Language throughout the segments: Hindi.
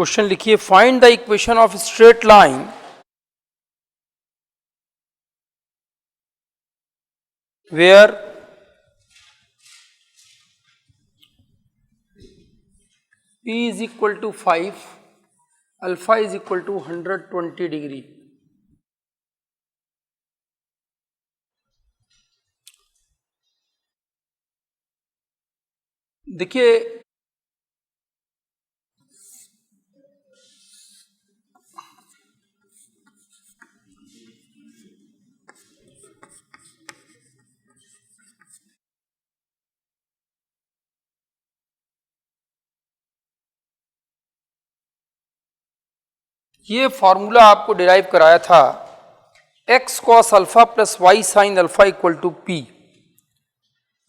क्वेश्चन लिखिए, find the equation of straight line where P is equal to 5, alpha is equal to 120 degree. देखिए ये फॉर्मूला आपको डिराइव कराया था x cos alpha plus y sine alpha equal to p।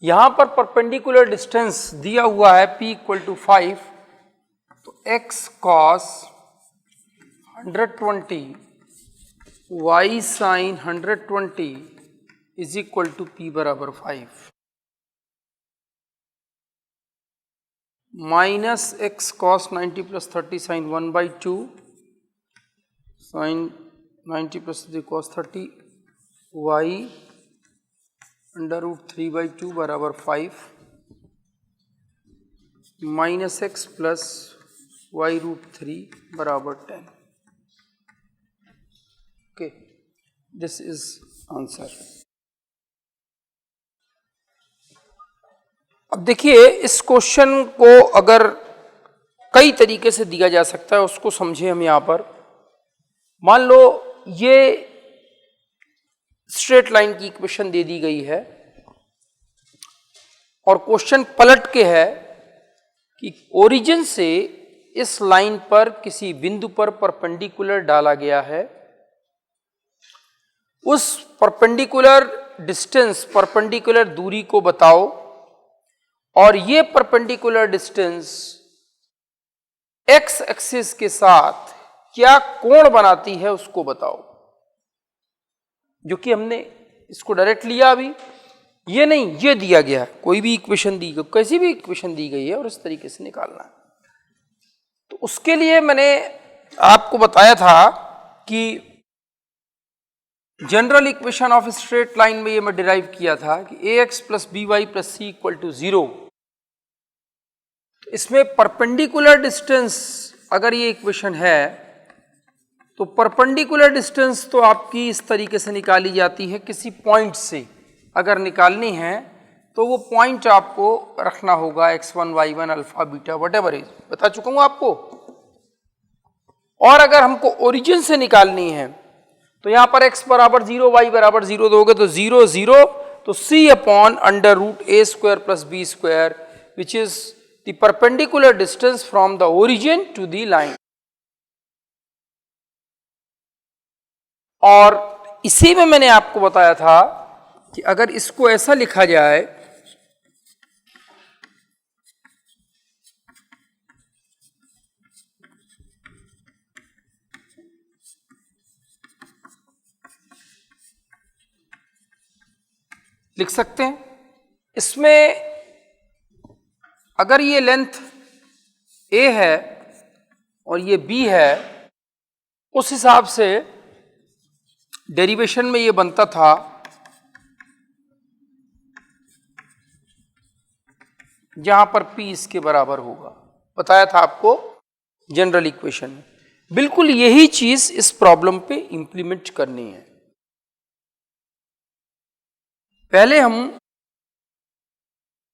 यहां पर परपेंडिकुलर डिस्टेंस दिया हुआ है p इक्वल टू 5, तो x cos 120 y sine 120 is equal to p बराबर 5 minus x cos 90 plus 30 sine 1/2 sine 90 plus 3 cos 30 y under root 3/2 बराबर 5 minus x plus y root 3 बराबर 10। Okay, this is answer. अब देखिए इस क्वेश्चन को अगर कई तरीके से दिया जा सकता है, उसको समझे हम यहां पर। मान लो ये स्ट्रेट लाइन की इक्वेशन दे दी गई है और क्वेश्चन पलट के है कि ओरिजिन से इस लाइन पर किसी बिंदु पर परपेंडिकुलर डाला गया है, उस परपेंडिकुलर डिस्टेंस, परपेंडिकुलर दूरी को बताओ और ये परपेंडिकुलर डिस्टेंस एक्स एक्सिस के साथ क्या कोण बनाती है उसको बताओ। जो कि हमने इसको डायरेक्ट लिया अभी, ये नहीं, ये दिया गया है, कोई भी इक्वेशन दी गई, कैसी भी इक्वेशन दी गई है और इस तरीके से निकालना है। तो उसके लिए मैंने आपको बताया था कि general equation of straight line में ये मैं डिराइव किया था कि ax plus B Y plus c equal to 0। इसमें परपेंडिकुलर डिस्टेंस अगर ये इक्वेशन है तो परपेंडिकुलर डिस्टेंस तो आपकी इस तरीके से निकाली जाती है, किसी पॉइंट से अगर निकालनी है तो वो पॉइंट आपको रखना होगा x1 y1 alpha beta whatever is, बता चुका हूं आपको। और अगर हमको ओरिजिन से निकालनी है तो यहां पर x बराबर 0 y बराबर 0 दोगे तो 0 0, तो c upon under root a square plus b square which is the perpendicular distance from the origin to the line. और इसी में मैंने आपको बताया था कि अगर इसको ऐसा लिखा जाए लिख सकते हैं, इसमें अगर ये लेंथ a है और ये b है, उस हिसाब से डेरिवेशन में ये बनता था जहां पर p इसके बराबर होगा, बताया था आपको जनरल इक्वेशन में। बिल्कुल यही चीज इस प्रॉब्लम पे इंप्लीमेंट करनी है। पहले हम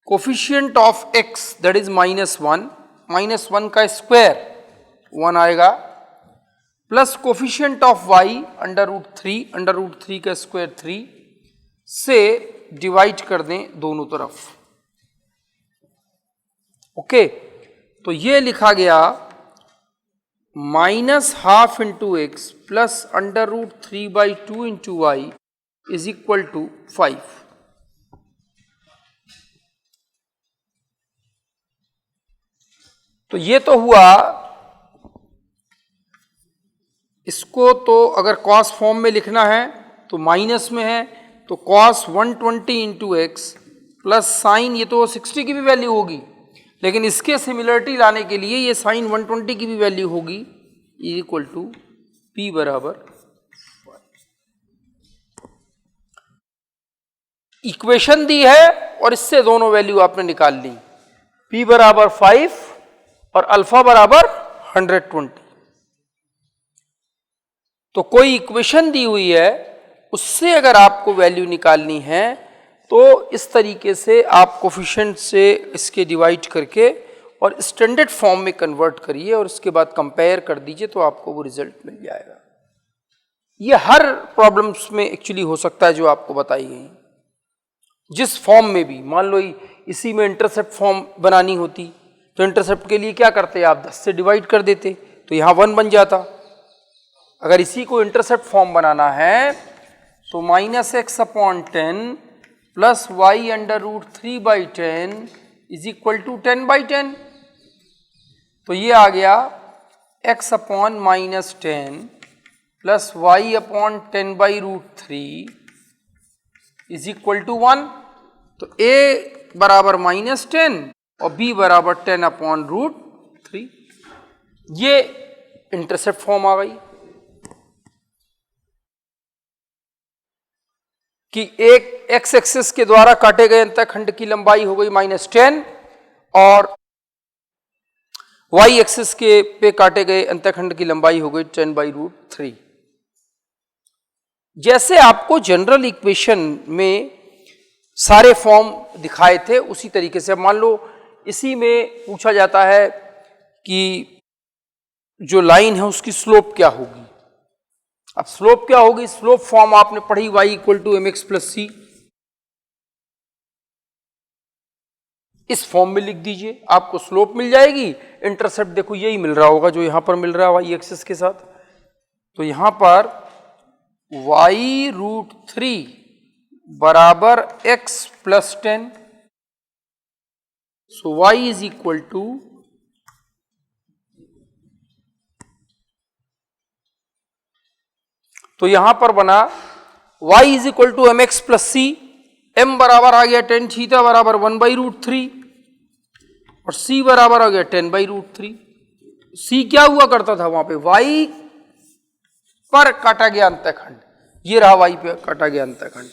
coefficient of x that is -1 का स्क्वायर 1 आएगा, plus coefficient of y under root 3 का स्क्वायर 3 से डिवाइड कर दें दोनों तरफ। ओके, तो ये लिखा गया -12 into x plus under root 3/2 into y is equal to 5। तो ये तो हुआ, इसको तो अगर कॉस फॉर्म में लिखना है तो माइनस में है, तो cos 120 into x plus sign, ये तो 60 की भी वैल्यू होगी, लेकिन इसके सिमिलरिटी लाने के लिए ये साइन 120 की भी वैल्यू होगी इक्वल टू P बराबर, इक्वेशन दी है और इससे दोनों वैल्यू आपने निकाल ली, P बराबर 5 और अल्फा बराबर 120। तो कोई इक्वेशन दी हुई है उससे अगर आपको वैल्यू निकालनी है तो इस तरीके से आप कोफिशिएंट से इसके डिवाइड करके और स्टैंडर्ड फॉर्म में कन्वर्ट करिए और उसके बाद कंपेयर कर दीजिए तो आपको वो रिजल्ट मिल जाएगा। ये हर प्रॉब्लम्स में एक्चुअली हो सकता है जो आपको बताई गई। जिस फॉर्म में भी, मान लो इसी में इंटरसेप्ट फॉर्म बनानी होती तो इंटरसेप्ट के लिए क्या करते आप 10 से डिवाइड कर देते तो यहाँ 1 बन जाता। अगर इसी को इंटरसेप्ट फॉर्म बनाना है तो -x/10 plus y√3/10 is equal to 10/10। तो ये आ गया x/-10 plus y/10/√3 is equal to 1। तो a बराबर -10 और b बराबर 10/√3। ये इंटरसेप्ट फॉर्म आ गई कि एक x एक्सिस के द्वारा काटे गए अंतःखंड की लंबाई हो गई -10 और y एक्सिस के पे काटे गए अंतःखंड की लंबाई हो गई 10/√3। जैसे आपको जनरल इक्वेशन में सारे फॉर्म दिखाए थे उसी तरीके से, अब मान लो इसी में पूछा जाता है कि जो लाइन है उसकी स्लोप क्या होगी। अब स्लोप क्या होगी, स्लोप फॉर्म आपने पढ़ी y = mx + c। इस फॉर्म में लिख दीजिए, आपको स्लोप मिल जाएगी। इंटरसेप्ट देखो यही मिल रहा होगा जो यहां पर मिल रहा है y एक्सिस के साथ। तो यहां पर y√3 बराबर x + 10। So y is equal to तो यहां पर बना y is equal to mx + c। m बराबर आ गया tan थीटा बराबर 1/√3 और c बराबर आ गया 10/√3। c क्या हुआ करता था वहां पे, y पर काटा गया अंतःखंड। ये रहा y पे काटा गया अंतःखंड।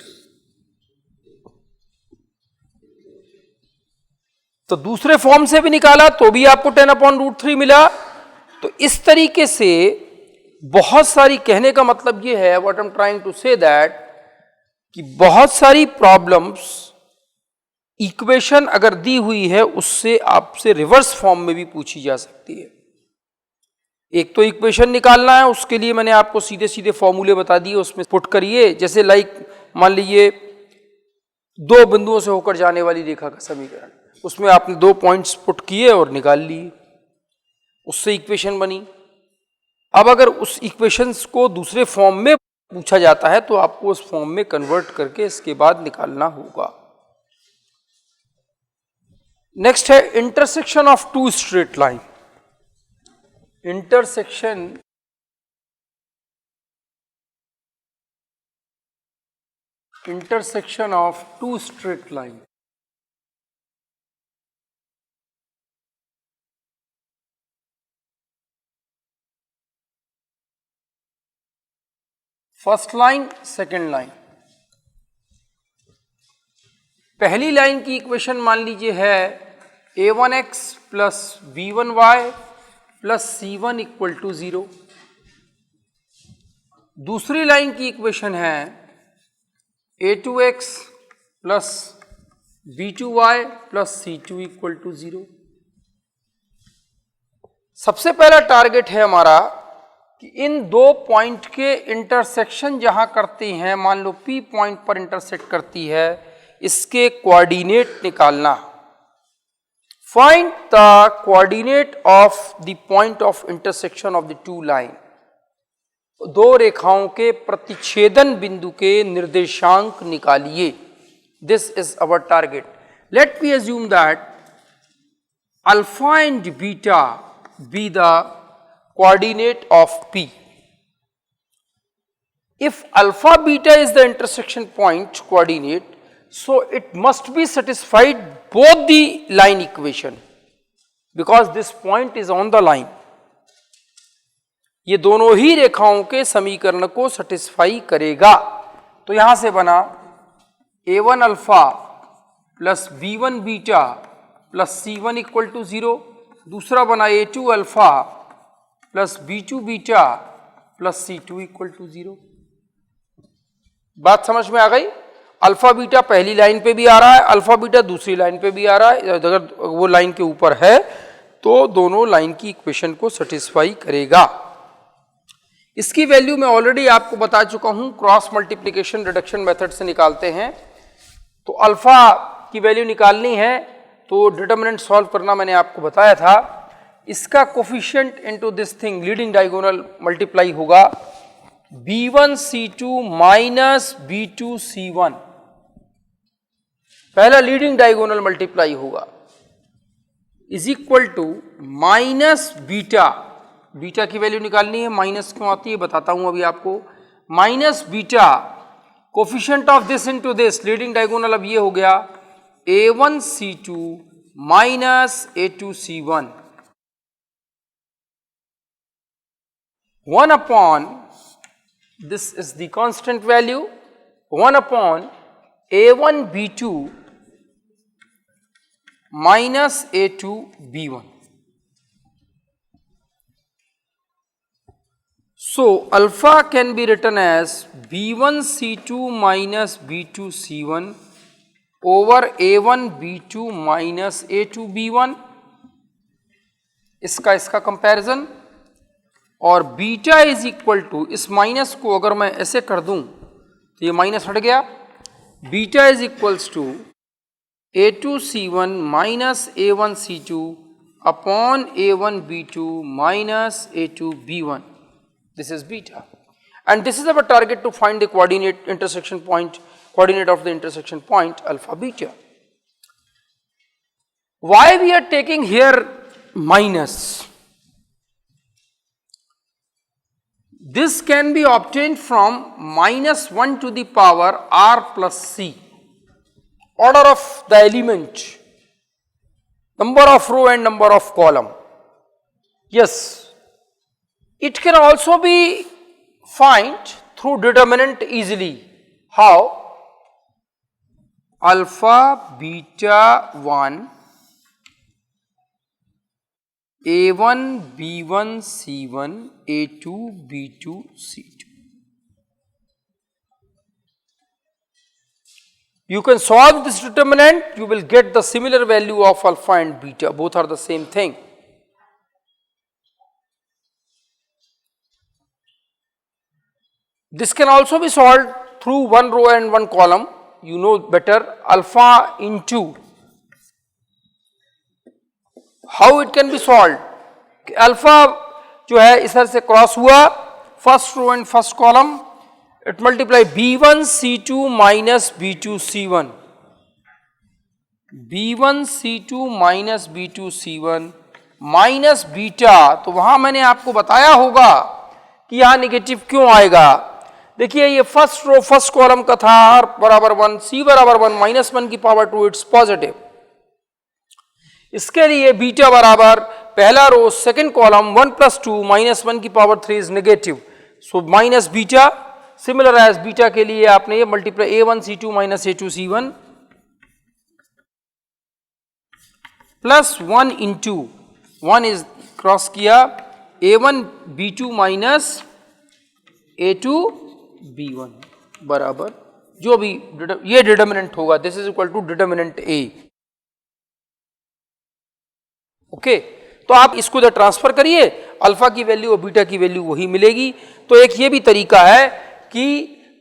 तो दूसरे फॉर्म से भी निकाला तो भी आपको 10/√3 मिला। तो इस तरीके से बहुत सारी, कहने का मतलब ये है, what I am trying to say that, कि बहुत सारी प्रॉब्लम्स इक्वेशन अगर दी हुई है उससे आपसे रिवर्स फॉर्म में भी पूछी जा सकती है। एक तो इक्वेशन निकालना है, उसके लिए मैंने आपको सीधे सीधे फॉर्मूले बता दिए, उसमें पुट करिए। जैसे मान लीजिए 2 बिंदुओं से होकर जाने वाली रेखा का समीकरण, उसमें आपने 2 पॉइंट्स पुट किए और निकाल लिए, उससे इक्वेशन बनी। अब अगर उस इक्वेशंस को दूसरे फॉर्म में पूछा जाता है तो आपको उस फॉर्म में कन्वर्ट करके इसके बाद निकालना होगा। नेक्स्ट है intersection of 2 straight line. Intersection of 2 straight line. First line, second line. पहली लाइन की इक्वेशन मान लीजिए है a1x plus b1y plus c1 = 0। दूसरी लाइन की इक्वेशन है a2x plus b2y plus c2 = 0। सबसे पहला टारगेट है हमारा कि इन 2 पॉइंट के इंटरसेक्शन जहां करती हैं, मान लो P पॉइंट पर इंटरसेक्ट करती है, इसके कोऑर्डिनेट निकालना। Find the coordinate of the point of intersection of the 2 line. 2 रेखाओं के प्रतिच्छेदन बिंदु के निर्देशांक निकालिए। This is our target. Let me assume that alpha and beta be the coordinate of P. If alpha beta is the intersection point coordinate, so it must be satisfied both the line equation. Because this point is on the line. ये दोनों ही रेखाओं के समीकरण को सेटिस्फाई करेगा। तो यहां से बना a1 alpha plus b1 beta plus c1 equal to 0। दूसरा बना a2 alpha plus b2 beta plus c2 equal to 0। बात समझ में आ गई? अल्फा बीटा पहली लाइन पे भी आ रहा है, अल्फा बीटा दूसरी लाइन पे भी आ रहा है। अगर वो लाइन के ऊपर है तो दोनों लाइन की इक्वेशन को सेटिस्फाई करेगा। इसकी वैल्यू मैं ऑलरेडी आपको बता चुका हूं, क्रॉस मल्टीप्लिकेशन रिडक्शन मेथड से निकालते हैं। तो अल्फा की वैल्यू निकालनी है तो डिटरमिनेंट सॉल्व करना मैंने आपको बताया था। इसका coefficient into this thing leading diagonal multiply होगा b1c2 माइनस b2c1। पहला लीडिंग डायगोनल मल्टीप्लाई होगा is equal to minus beta. Beta की वैल्यू निकालनी है, माइनस क्यों आती है बताता हूं अभी आपको। Minus beta coefficient of this into this leading diagonal अब ये हो गया a1c2 minus a2c1 1 upon this is the constant value 1 upon a1 b2 minus a2 b1. So alpha can be written as b1 c2 minus b2 c1 over a1 b2 minus a2 b1, इसका कंपैरिजन। और बीटा इज इक्वल टू, इस माइनस को अगर मैं ऐसे कर दूं तो ये माइनस हट गया। Beta is equals to a2c1 minus a1c2 upon a1b2 minus a2b1। This is beta, and this is our target to find the coordinate intersection point, coordinate of the intersection point alpha beta. Why we are taking here minus? This can be obtained from minus 1 to the power r plus c, order of the element, number of row and number of column. Yes, it can also be found through determinant easily. How? Alpha beta 1 a1 b1 c1 a2 b2 c2. You can solve this determinant, you will get the similar value of alpha and beta, both are the same thing. This can also be solved through one row and one column. You know better, alpha into, how it can be solved? Alpha जो है इस तरह से क्रॉस हुआ, first row and first column, it multiply b1 c2 minus b2 c1, b1 c2 minus b2 c1 minus beta. तो वहां मैंने आपको बताया होगा कि यहां निगेटिव क्यों आएगा। देखिए ये फर्स्ट रो फर्स्ट कॉलम का था, r बराबर 1 c बराबर 1 माइनस 1 की पावर 2 इट्स पॉजिटिव। इसके लिए बीटा बराबर पहला row second column 1 plus 2 minus 1 की power 3 is negative, so minus beta. Similar as beta के लिए आपने ये multiply a1 c2 minus a2 c1 plus 1 into 1 is cross किया a1 b2 minus a2 b1 बराबर जो भी ये डिटरमिनेंट होगा, this is equal to determinant a। Okay, तो आप इसको जब ट्रांसफर करिए अल्फा की वैल्यू और बीटा की वैल्यू वही मिलेगी। तो एक ये भी तरीका है कि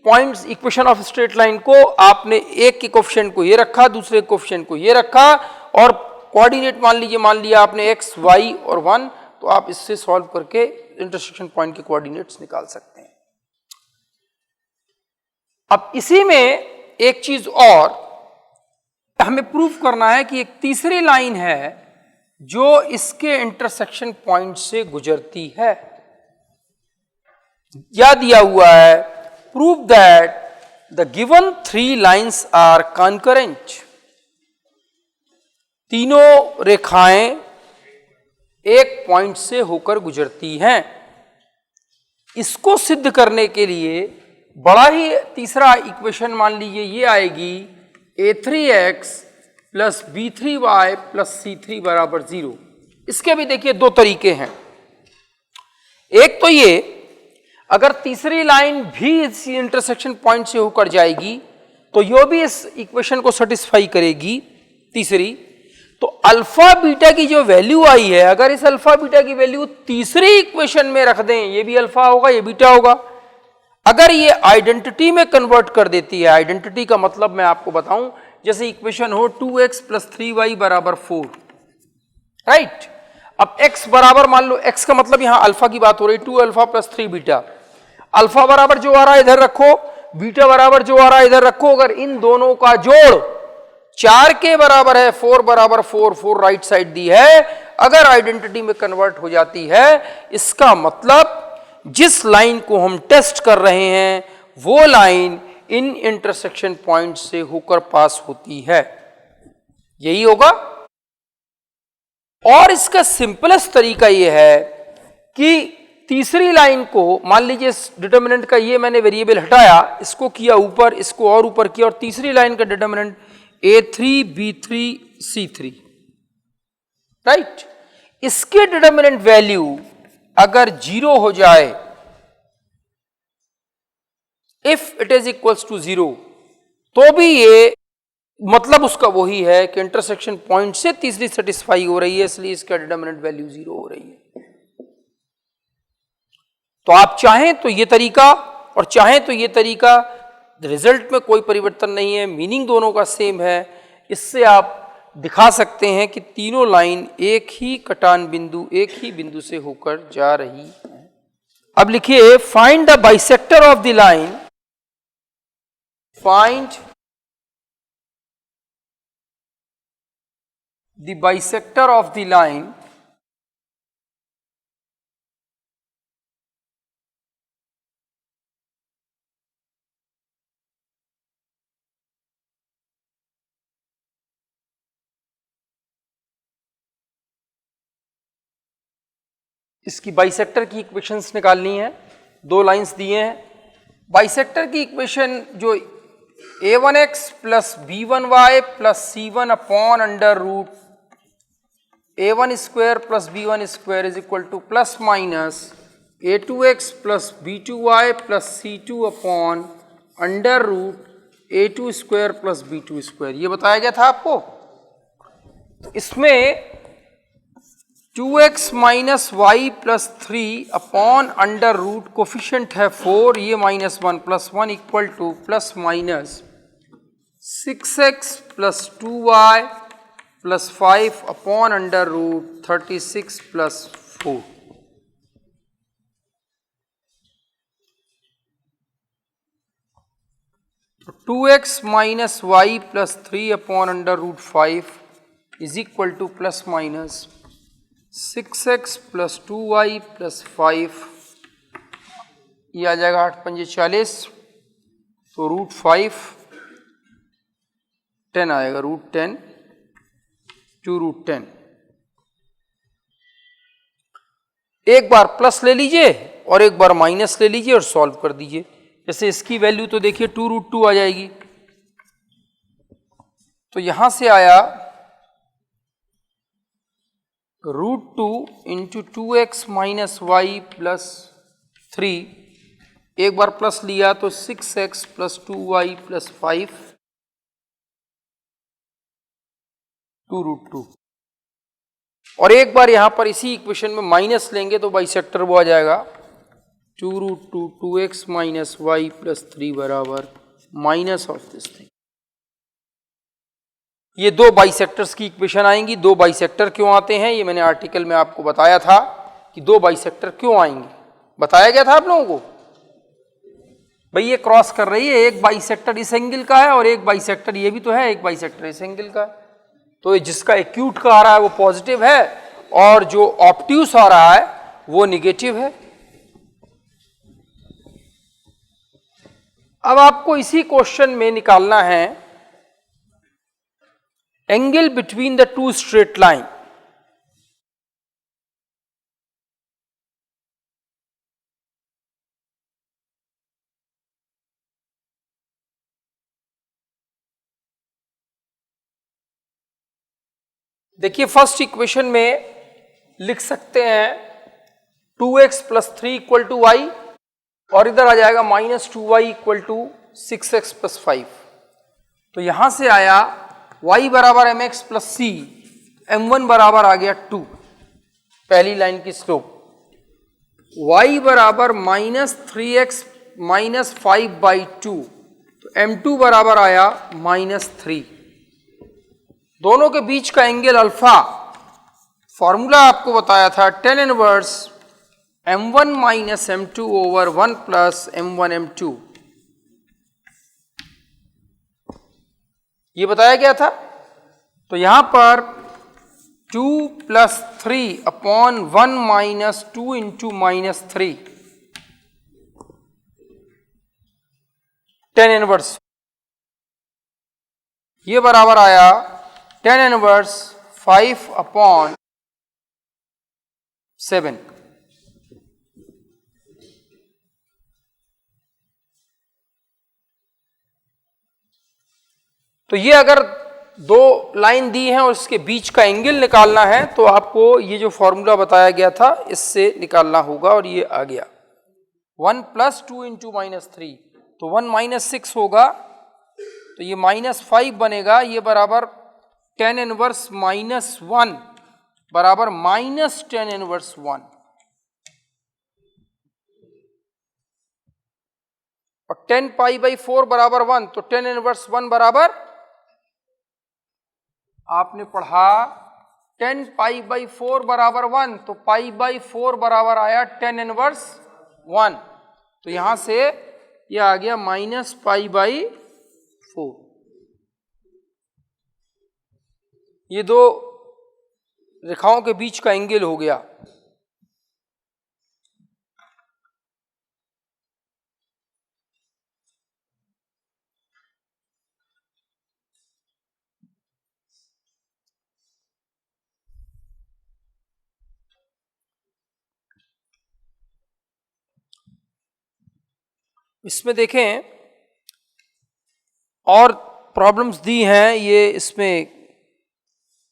points equation of straight line को आपने एक के कोफिशिएंट को ये रखा, दूसरे कोफिशिएंट को ये रखा और कोऑर्डिनेट मान लिया आपने x, y और 1, तो आप इससे सॉल्व करके इंटरसेक्शन पॉइंट के कोऑर्डिनेट्स निकाल सकते हैं। अब इसी में एक चीज और हमें प्रूफ करना है कि एक तीसरी लाइन है जो इसके इंटरसेक्शन पॉइंट से गुजरती है। क्या दिया हुआ है? Prove that the given 3 lines are concurrent. तीनों रेखाएं एक पॉइंट से होकर गुजरती हैं। इसको सिद्ध करने के लिए बड़ा ही तीसरा इक्वेशन मान लीजिए ये आएगी a3x plus b3y plus c3 बराबर 0। इसके भी देखिए दो तरीके हैं। एक तो ये, अगर तीसरी लाइन भी इस इंटरसेक्शन पॉइंट से होकर जाएगी तो यह भी इस इक्वेशन को सेटिस्फाई करेगी तीसरी। तो अल्फा बीटा की जो वैल्यू आई है, अगर इस अल्फा बीटा की वैल्यू तीसरी इक्वेशन में रख दें, ये भी अल्फा होगा ये बीटा होगा। अगर ये आइडेंटिटी में कन्वर्ट कर देती है, आइडेंटिटी का मतलब मैं आपको बताऊं, जैसे इक्वेशन हो 2x प्लस 3y बराबर 4, राइट। अब x बराबर मान लो, x का मतलब यहां अल्फा की बात हो रही, 2 अल्फा प्लस 3 बीटा। अल्फा बराबर जो आ रहा है इधर रखो, बीटा बराबर जो आ रहा है इधर रखो। अगर इन दोनों का जोड़ 4 के बराबर है, 4 बराबर 4, 4 राइट साइड दी है, अगर आइडेंटिटी में कन्वर्ट हो जाती है, इसका मतलब जिस लाइन को हम टेस्ट कर रहे हैं वो लाइन इन इंटरसेक्शन पॉइंट से होकर पास होती है, यही होगा। और इसका सिंपलेस्ट तरीका यह है कि तीसरी लाइन को मान लीजिए, इस डिटर्मिनेंट का ये मैंने वेरिएबल हटाया, इसको किया ऊपर, इसको और ऊपर किया, और तीसरी लाइन का determinant a3 b3 c3, right. इसके डिटर्मिनेंट वैल्यू अगर 0 हो जाए, if it is equals to 0, तो भी ये मतलब उसका वही है कि इंटरसेक्शन पॉइंट से तीसरी सेटिस्फाई हो रही है, इसलिए इसका डिटर्मिनेंट वैल्यू 0 हो रही है। तो आप चाहें तो ये तरीका और चाहें तो ये तरीका, रिजल्ट में कोई परिवर्तन नहीं है, मीनिंग दोनों का सेम है। इससे आप दिखा सकते हैं कि तीनों लाइन एक ही कटान बिंदु, एक ही बिंदु से होकर जा रही है। अब लिखिए, find the bisector of the line, find the bisector of the line इसकी बाइसेक्टर की इक्वेशंस निकालनी है। दो लाइंस दिए हैं। बाइसेक्टर की इक्वेशन जो a1x plus b1y plus c1 upon under root a1 square plus b1 square is equal to plus minus a2x plus b2y plus c2 upon under root a2 square plus b2 square, ये बताया गया था आपको। तो इसमें 2x minus y plus 3 upon under root, coefficient है 4, ये minus 1 plus 1 equal to plus minus 6x plus 2y plus 5 upon under root 36 plus 4। तो 2x minus y plus 3 upon under root 5 is equal to plus minus 6x plus 2y plus 5, ये आ जाएगा 8 पंजे 40, तो रूट 5 10 आएगा, रूट 10 टू रूट 10। एक बार प्लस ले लीजिए और एक बार माइनस ले लीजिए और सॉल्व कर दीजिए। जैसे इसकी वैल्यू तो देखिए 2 रूट 2 आ जाएगी, तो यहां से आया root 2 into 2x minus y plus 3, एक बार प्लस लिया तो 6x plus 2y plus 5 2 root 2, और एक बार यहां पर इसी इक्वेशन में माइनस लेंगे तो बाइसेक्टर वो आ जाएगा 2 root 2 2x minus y plus 3 बराबर माइनस ऑफ दिस थिंग। ये दो बाइसेक्टर्स की इक्वेशन आएंगी। दो बाइसेक्टर क्यों आते हैं, ये मैंने आर्टिकल में आपको बताया था कि दो बाइसेक्टर क्यों आएंगे, बताया गया था आप लोगों को। भाई ये क्रॉस कर रही है, एक बाइसेक्टर इस एंगल का है और एक बाइसेक्टर ये भी तो है, एक बाइसेक्टर इस एंगल का है। तो जिसका एक्यूट का आ रहा है वो पॉजिटिव है और जो ऑब्ट्यूस आ रहा है वो निगेटिव है। अब आपको इसी क्वेश्चन में निकालना है angle between the two straight line. देखिए फर्स्ट इक्वेशन में लिख सकते हैं 2x plus 3 equal to Y, और इधर आ जाएगा minus 2y equal to 6x plus 5। तो यहां से आया y बराबर mx प्लस c, m1 बराबर आ गया 2, पहली लाइन की स्लोप। y बराबर माइनस 3x माइनस 5 बाई 2, तो m2 बराबर आया माइनस 3। दोनों के बीच का एंगल अल्फा, फॉर्मूला आपको बताया था tan inverse m1 minus m2 over 1 plus m1 m2, ये बताया गया था। तो यहां पर 2 plus 3 upon 1 minus 2 into minus 3 tan inverse, ये बराबर आया tan इनवर्स 5 अपॉन 7। तो ये अगर दो लाइन दी है और उसके बीच का एंगल निकालना है तो आपको ये जो फॉर्मूला बताया गया था इससे निकालना होगा, और ये आ गया 1 प्लस 2 इंटू माइनस 3, तो 1 माइनस 6 होगा, तो ये माइनस 5 बनेगा। ये बराबर tan इनवर्स माइनस 1 बराबर माइनस tan इनवर्स 1, और 10 पाई बाई 4 बराबर 1, तो tan इनवर्स 1 बराबर, आपने पढ़ा 10 पाई बाई 4 बराबर 1, तो पाई बाई 4 बराबर आया tan इनवर्स 1, तो यहां से ये आ गया माइनस पाई बाई 4। ये दो रेखाओं के बीच का एंगल हो गया। इसमें देखें और प्रॉब्लम्स दी हैं, ये इसमें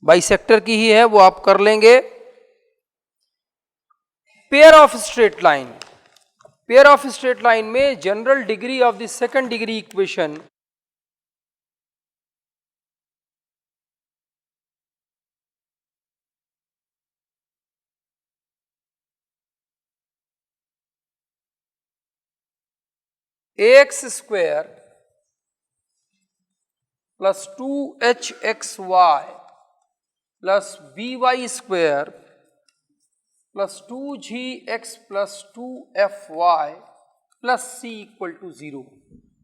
बाइसेक्टर की ही है, वो आप कर लेंगे। Pair of straight line, pair of straight line में general degree of the second degree equation ax square plus 2hxy plus by square plus 2gx plus 2fy plus c equal to 0,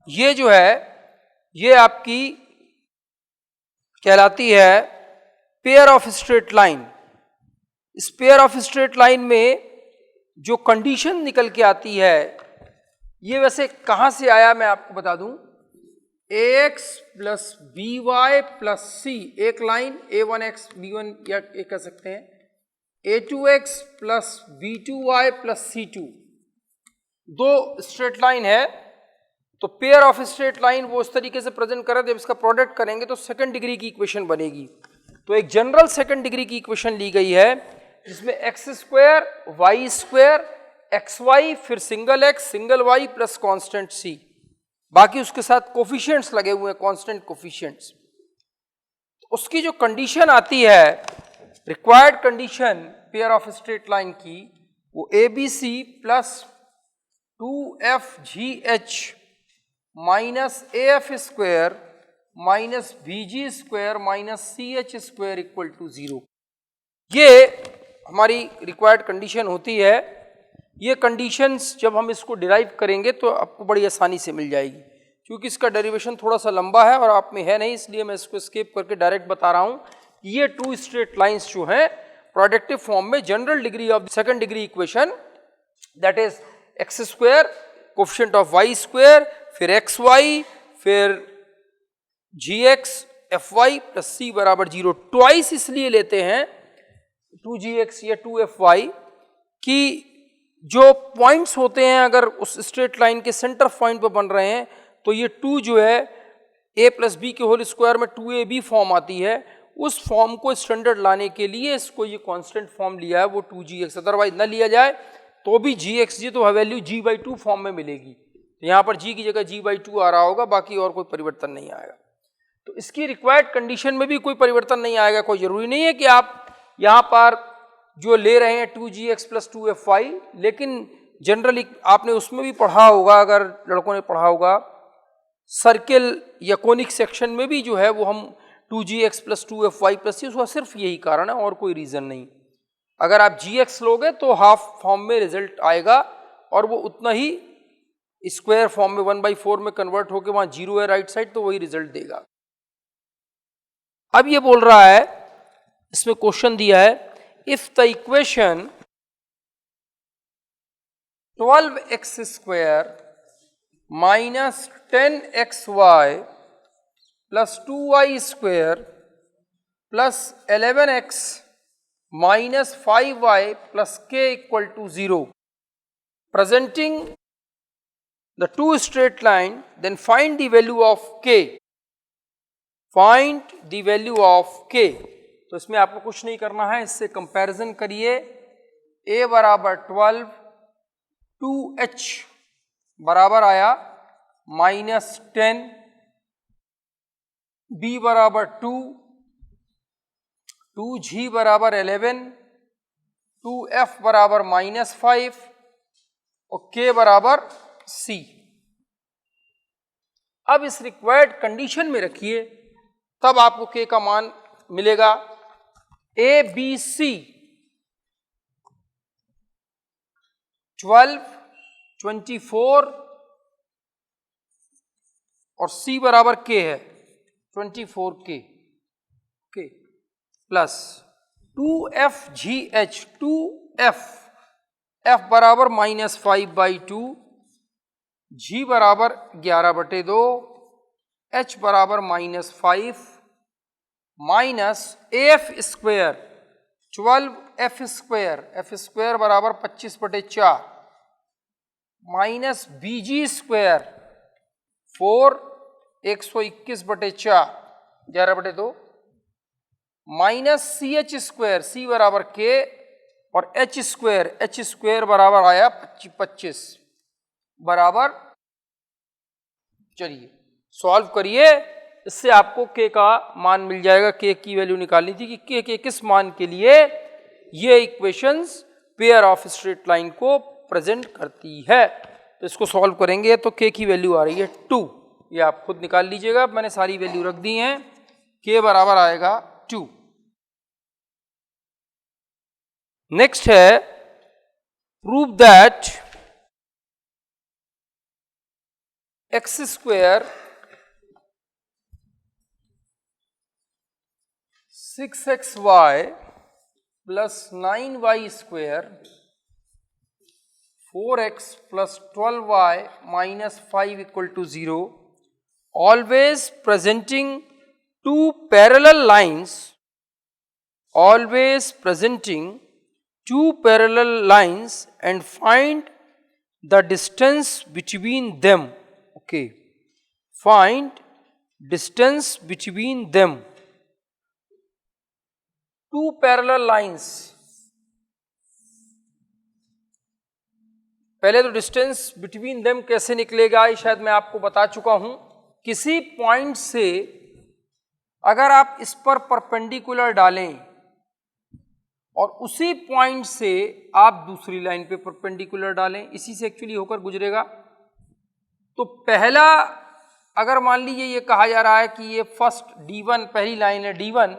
ये जो है ये आपकी कहलाती है पेयर ऑफ स्ट्रेट लाइन। इस पेयर ऑफ स्ट्रेट लाइन में जो कंडीशन निकल के आती है, ये वैसे कहां से आया मैं आपको बता दूं, ax plus by plus c, एक लाइन a1x b1 या कह सकते हैं, a2x plus b2y plus c2, दो स्ट्रेट लाइन है। तो पेयर ऑफ स्ट्रेट लाइन वो इस तरीके से प्रेजेंट करें, जब इसका प्रोडक्ट करेंगे तो सेकंड डिग्री की इक्वेशन बनेगी। तो एक जनरल सेकंड डिग्री की इक्वेशन ली गई है जिसमें x square y square x y फिर single x single y plus constant C, बाकी उसके साथ कोफिशिएंट्स लगे हुए हैं, कांस्टेंट कोफिशिएंट्स। तो उसकी जो कंडीशन आती है, required condition pair of straight line की, वो a b c plus 2fgh minus f square minus b g square minus c h square equal to 0, ये हमारी रिक्वायर्ड कंडीशन होती है। ये कंडीशंस जब हम इसको डिराइव करेंगे तो आपको बड़ी आसानी से मिल जाएगी, क्योंकि इसका डेरिवेशन थोड़ा सा लंबा है और आप में है नहीं, इसलिए मैं इसको स्किप करके डायरेक्ट बता रहा हूँ। ये टू स्ट्रेट लाइंस जो हैं प्रोडक्टिव फॉर्म में general degree of second degree equation, that is x square coefficient of y square फिर एक्स वाई फिर g x f y plus c बराबर 0, ट्वाइस इसलिए लेते हैं 2gx या 2fy कि जो पॉइंट्स होते हैं अगर उस स्ट्रेट लाइन के सेंटर पॉइंट पर बन रहे हैं तो ये 2 जो है a प्लस बी के होल स्क्वायर में 2ab फॉर्म आती है, उस फॉर्म को स्टैंडर्ड लाने के लिए इसको ये कांस्टेंट फॉर्म लिया है वो 2gx, अदरवाइज ना लिया जाए तो भी gx तो वैल्यू g/2 फॉर्म में मिलेगी। तो यहाँ पर g की जगह g/2 आ रहा होगा, बाकी और कोई परिवर्तन नहीं आएगा। तो इसकी रिक्वायर्ड कंडीशन में भी कोई परिवर्तन नहीं आएगा। कोई जरूरी नहीं है कि आप यहाँ पर जो ले रहे हैं 2gx + 2fy, लेकिन जनरली आपने उसमें भी पढ़ा होगा, अगर लड़कों ने पढ़ा होगा सर्किल या कोनिक सेक्शन में भी जो है वो हम 2gx + 2fy + उसका सिर्फ यही कारण है और कोई रीज़न नहीं। अगर आप gx लोगे तो हाफ फॉर्म में रिजल्ट आएगा और वो उतना ही स्क्वायर फॉर्म में 1/4 में कन्वर्ट होकर वहाँ 0 है राइट साइड, तो वही रिजल्ट देगा। अब ये बोल रहा है, इसमें क्वेश्चन दिया है, if the equation 12x² - 10xy + 2y² + 11x - 5y + k = 0 presenting the two straight line, then find the value of k, find the value of k। तो इसमें आपको कुछ नहीं करना है, इससे कंपैरिजन करिए। a बराबर 12, 2h बराबर आया -10, b बराबर 2, 2g बराबर 11, 2f बराबर -5 और k बराबर c। अब इस रिक्वायर्ड कंडीशन में रखिए, तब आपको k का मान मिलेगा। a b c 12, 24 और c बराबर k है 24k plus 2fgh 2f f बराबर -5/2, g बराबर 11/2, h बराबर -5 माइनस af² 12f² बराबर 25/4 minus bg² 4 121/4 11/2 minus ch² c बराबर k और h² बराबर आया 25 बराबर। चलिए सॉल्व करिए, इससे आपको k का मान मिल जाएगा। k की वैल्यू निकालनी थी कि k के किस मान के लिए ये equations pair of straight line को प्रेजेंट करती है। तो इसको सॉल्व करेंगे तो k की वैल्यू आ रही है 2, ये आप खुद निकाल लीजिएगा, मैंने सारी वैल्यू रख दी हैं। k बराबर आएगा 2। नेक्स्ट है, prove that x² 6xy + 9y² 4x + 12y - 5 = 0 always presenting two parallel lines, always presenting two parallel lines and find the distance between them। okay, find distance between them। two parallel lines, पहले तो डिस्टेंस बिटवीन देम कैसे निकलेगा ये शायद मैं आपको बता चुका हूं। किसी पॉइंट से अगर आप इस पर परपेंडिकुलर डालें और उसी पॉइंट से आप दूसरी लाइन पे परपेंडिकुलर डालें, इसी से एक्चुअली होकर गुजरेगा। तो पहला, अगर मान लीजिए ये कहा जा रहा है कि ये फर्स्ट D1 पहली लाइन है D1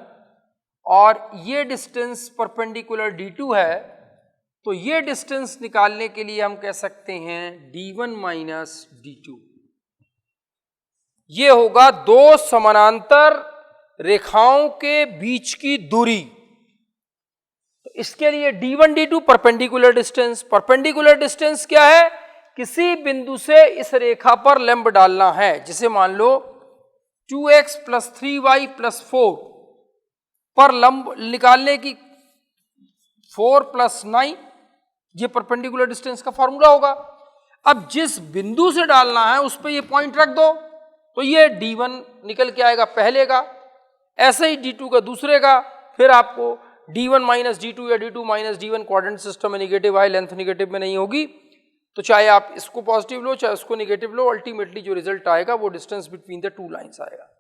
और ये डिस्टेंस परपेंडिकुलर D2 है, तो ये डिस्टेंस निकालने के लिए हम कह सकते हैं D1 - D2। ये होगा दो समानांतर रेखाओं के बीच की दूरी। तो इसके लिए D1 D2 perpendicular distance. Perpendicular distance क्या है? किसी बिंदु से इस रेखा पर लंब डालना है। जैसे मान लो 2x + 3y + 4 पर लंब निकालने की 4 + 9, ये परपेंडिकुलर डिस्टेंस का फॉर्मूला होगा। अब जिस बिंदु से डालना है उस पे ये पॉइंट रख दो तो ये D1 निकल के आएगा पहले का। ऐसे ही d2 का दूसरे का, फिर आपको d1 माइनस d2 या d2 minus d1 quadrant system में निगेटिव आए, लेंथ निगेटिव में नहीं होगी, तो चाहे आप इसको पॉजिटिव लो चाहे उसको निगेटिव लो, अल्टीमेटली जो रिजल्ट आएगा वो distance between the two lines आएगा।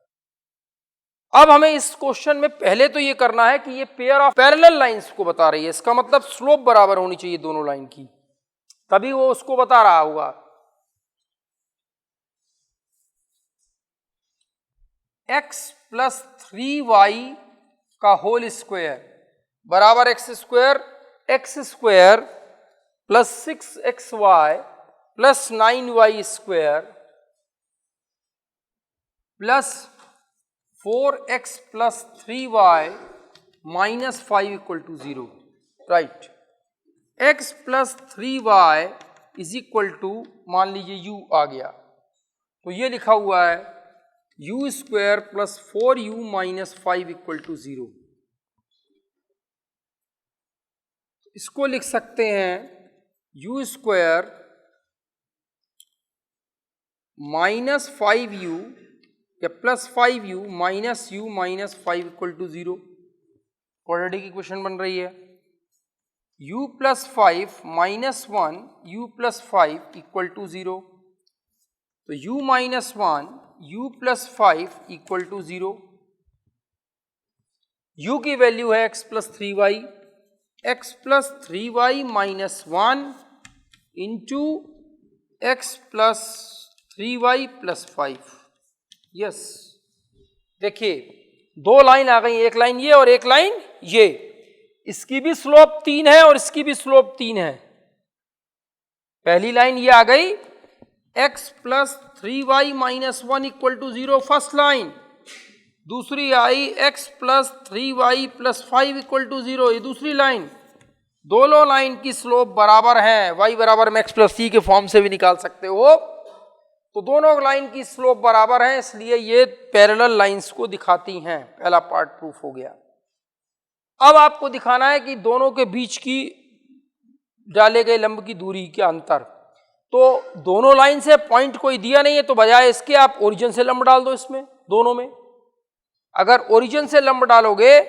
अब हमें इस क्वेश्चन में पहले तो ये करना है कि ये पेयर ऑफ पैरेलल लाइंस को बता रही है, इसका मतलब स्लोप बराबर होनी चाहिए दोनों लाइन की, तभी वो उसको बता रहा होगा। x प्लस 3y का होल स्क्वायर बराबर x square plus 6xy plus 9y square plus 4x plus 3y minus 5 equal to 0, right. x plus 3y is equal to, मान लीजिए u आ गया, तो ये लिखा हुआ है u square plus 4u minus 5 equal to 0। इसको लिख सकते हैं u स्क्वायर माइनस 5u या plus 5u minus u minus 5 equal to 0। Quadratic equation बन रही है u plus 5 minus 1 u plus 5 equal to 0, तो u minus 1 u plus 5 equal to 0। u की वैल्यू है x plus 3y, x plus 3y minus 1 into x plus 3y plus 5। Yes, देखिए दो लाइन आ गई, एक लाइन ये और एक लाइन ये, इसकी भी स्लोप 3 है और इसकी भी स्लोप 3 है। पहली लाइन ये आ गई x plus 3y minus 1 equal to 0 first line, दूसरी आई x plus 3y plus 5 equal to 0 ये दूसरी लाइन। दोनों लाइन की स्लोप बराबर है, y बराबर में x प्लस c के फॉर्म से भी निकाल सकते हो, तो दोनों लाइन की स्लोप बराबर है, इसलिए ये पैरेलल लाइंस को दिखाती हैं। पहला पार्ट प्रूफ हो गया। अब आपको दिखाना है कि दोनों के बीच की डाले गए लंब की दूरी के अंतर, तो दोनों लाइन से पॉइंट कोई दिया नहीं है, तो बजाय इसके आप ओरिजिन से लंब डाल दो इसमें दोनों में। अगर ओरिजिन से लंब डालोगे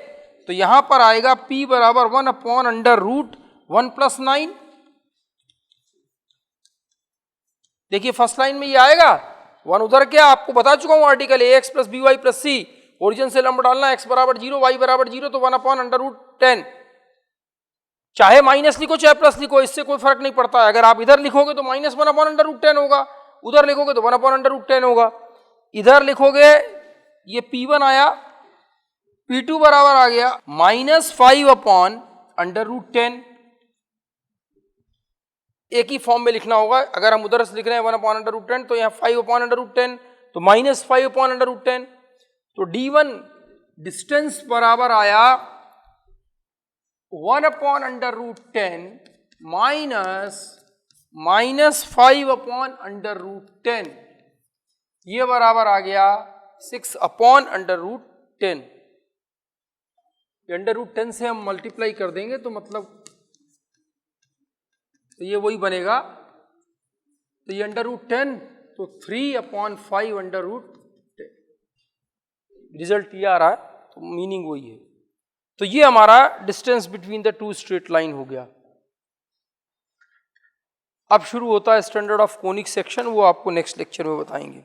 तो यहां पर आएगा p बराबर 1 अपॉन अंडर रूट 1 प्लस 9। देखिए फर्स्ट लाइन में ये आएगा 1, उधर क्या आपको बता चुका हूं article ax plus B Y plus C, origin से लंब डालना, x बराबर 0 y बराबर 0, तो 1 अपॉन अंडर रूट 10। चाहे माइनस लिखो चाहे प्लस लिखो, इससे कोई फर्क नहीं पड़ता है। अगर आप इधर लिखोगे तो माइनस 1 अपॉन अंडर रूट 10 होगा, उधर लिखोगे तो 1 अपॉन अंडर रूट 10 होगा। इधर लिखोगे ये p1 आया, p2 बराबर आ गया माइनस 5 अपॉन अंडर रूट 10। एक ही फॉर्म में लिखना होगा, अगर हम उधर से लिख रहे हैं 1 अपॉन अंडर रूट 10 तो यहाँ 5 अपॉन अंडर रूट 10, तो माइनस 5 अपॉन अंडर रूट 10। तो d1 डिस्टेंस बराबर आया 1 upon under root 10 minus 5 upon under root 10, ये बराबर आ गया 6 upon under root 10। Under root 10 से हम मल्टीप्लाई कर देंगे तो मतलब तो ये वही बनेगा, तो ये अंडर रूट 10 तो 3 अपॉन 5 अंडर रूट 10, रिजल्ट ये आ रहा है, तो मीनिंग वही है। तो ये हमारा distance between the two straight line हो गया। अब शुरू होता है स्टैंडर्ड ऑफ कोनिक सेक्शन, वो आपको नेक्स्ट लेक्चर में बताएंगे।